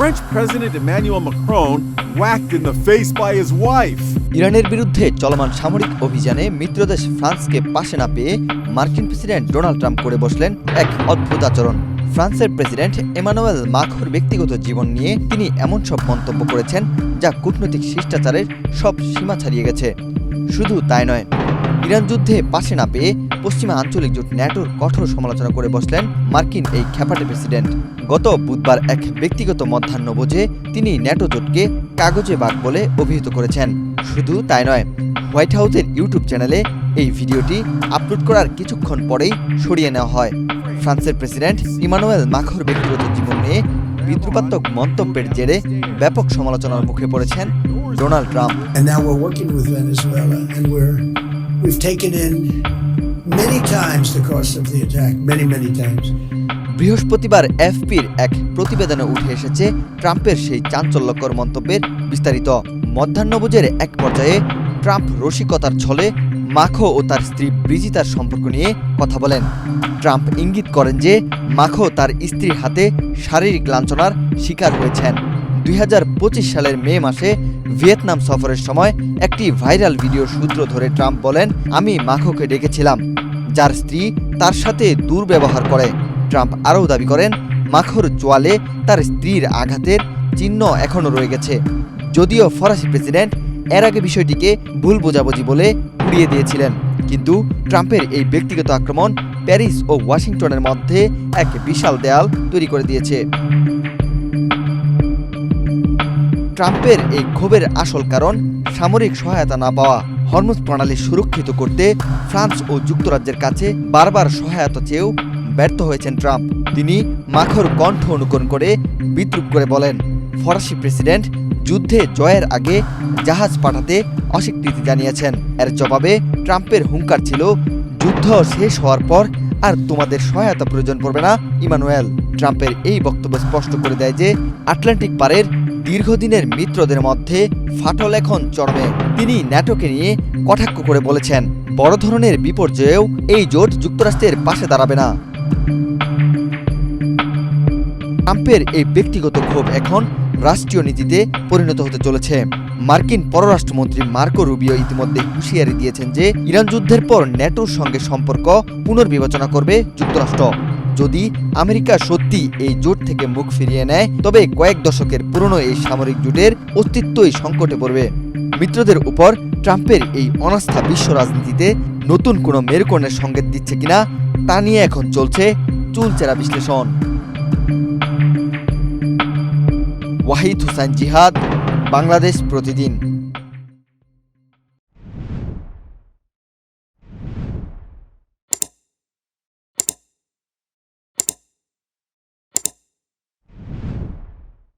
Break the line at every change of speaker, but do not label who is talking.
French President Emmanuel Macron whacked in the face by his wife.
ইরানের বিরুদ্ধে চলমান সামরিক অভিযানে মিত্রদেশ ফ্রান্সকে পাশে না পেয়ে মার্কিন প্রেসিডেন্ট ডোনাল্ড ট্রাম্প করে বসলেন এক অদ্ভুত আচরণ। ফ্রান্সের প্রেসিডেন্ট এমানুয়েল মাখোঁর ব্যক্তিগত জীবন নিয়ে তিনি এমন সব মন্তব্য করেছেন যা কূটনৈতিক শিষ্টাচারের সব সীমা ছাড়িয়ে গেছে। শুধু তাই নয়, ইরান যুদ্ধে পাশে না পেয়ে পশ্চিমা আঞ্চলিক জোট ন্যাটোর কঠোর সমালোচনা করে বসলেন মার্কিন এই খ্যাপাটে প্রেসিডেন্ট। গত বুধবার এক ব্যক্তিগত মধ্যাহ্নভোজে তিনি ন্যাটো জোটকে কাগজে বাঘ বলে অভিহিত করেছেন। শুধু তাই নয়, হোয়াইট হাউসের ইউটিউব চ্যানেলে এই ভিডিওটি আপলোড করার কিছুক্ষণ পরেই সরিয়ে নেওয়া হয়। ফ্রান্সের প্রেসিডেন্ট ইমানুয়েল মাখোঁর ব্যক্তিগত জীবন নিয়ে বিদ্রুপাত্মক মন্তব্যের জেরে ব্যাপক সমালোচনার মুখে পড়েছেন Donald Trump.
We've taken in many times the cost of the attack, many times.
বৃহস্পতিবার এফপির এক প্রতিবেদনে উঠে এসেছে ট্রাম্পের সেই চাঞ্চল্যকর মন্তব্যের বিস্তারিত। মধ্যাহ্নভোজের এক পর্যায়ে ট্রাম্প রসিকতার ছলে মাখো ও তার স্ত্রী ব্রিজিতার সম্পর্ক নিয়ে কথা বলেন। ট্রাম্প ইঙ্গিত করেন যে মাখো তার স্ত্রীর হাতে শারীরিক লাঞ্ছনার শিকার হয়েছেন। 2025 সালের মে মাসে ভিয়েতনাম সফরের সময় একটি ভাইরাল ভিডিও সূত্র ধরে ট্রাম্প বলেন, আমি মাখোকে ডেকেছিলাম, যার স্ত্রী তার সাথে দুর্ব্যবহার করে। ট্রাম্প আরও দাবি করেন, মাখোর চোয়ালে তার স্ত্রীর আঘাতের চিহ্ন এখনও রয়ে গেছে। যদিও ফরাসি প্রেসিডেন্ট এর আগে বিষয়টিকে ভুল বোঝাবুঝি বলে উড়িয়ে দিয়েছিলেন, কিন্তু ট্রাম্পের এই ব্যক্তিগত আক্রমণ প্যারিস ও ওয়াশিংটনের মধ্যে এক বিশাল দেয়াল তৈরি করে দিয়েছে। ট্রাম্পের এই ক্ষোভের আসল কারণ সামরিক সহায়তা না পাওয়া। হরমুজ প্রণালী সুরক্ষিত করতে ফ্রান্স ও যুক্তরাজ্যের কাছে বারবার সহায়তা চেয়েও ব্যর্থ হয়েছেন ট্রাম্প। তিনি মাখোর কণ্ঠ অনুকরণ করে বিদ্রূপ করে বলেন, ফরাসি প্রেসিডেন্ট যুদ্ধে জয়ের আগে জাহাজ পাঠাতে অস্বীকৃতি জানিয়েছেন। এর জবাবে ট্রাম্পের হুঙ্কার ছিল, যুদ্ধ শেষ হওয়ার পর আর তোমাদের সহায়তা প্রয়োজন পড়বে না ইমানুয়েল। ট্রাম্পের এই বক্তব্য স্পষ্ট করে দেয় যে আটলান্টিক পারের দীর্ঘদিনের মিত্রদের মধ্যে ফাটল এখন চরমে। তিনি ন্যাটোকে নিয়ে কটাক্ষ করে বলেছেন, বড় ধরনের বিপর্যয়েও এই জোট যুক্তরাষ্ট্রের পাশে দাঁড়াবে না। ট্রাম্পের এই ব্যক্তিগত ক্ষোভ এখন রাষ্ট্রীয় নীতিতে পরিণত হতে চলেছে। মার্কিন পররাষ্ট্রমন্ত্রী মার্কো রুবিও ইতিমধ্যে হুঁশিয়ারি দিয়েছেন যে ইরান যুদ্ধের পর ন্যাটোর সঙ্গে সম্পর্ক পুনর্বিবেচনা করবে যুক্তরাষ্ট্র। যদি আমেরিকা সত্যি এই জোট থেকে মুখ ফিরিয়ে নেয়, তবে কয়েক দশকের পুরনো এই সামরিক জোটের অস্তিত্বই সংকটে পড়বে। মিত্রদের উপর ট্রাম্পের এই অনাস্থা বিশ্ব রাজনীতিতে নতুন কোনো মেরুকরণের সংকেত দিচ্ছে কিনা তা নিয়ে এখন চলছে চুলচেরা বিশ্লেষণ। ওয়াহিদ হুসাইন জিহাদ, বাংলাদেশ প্রতিদিন।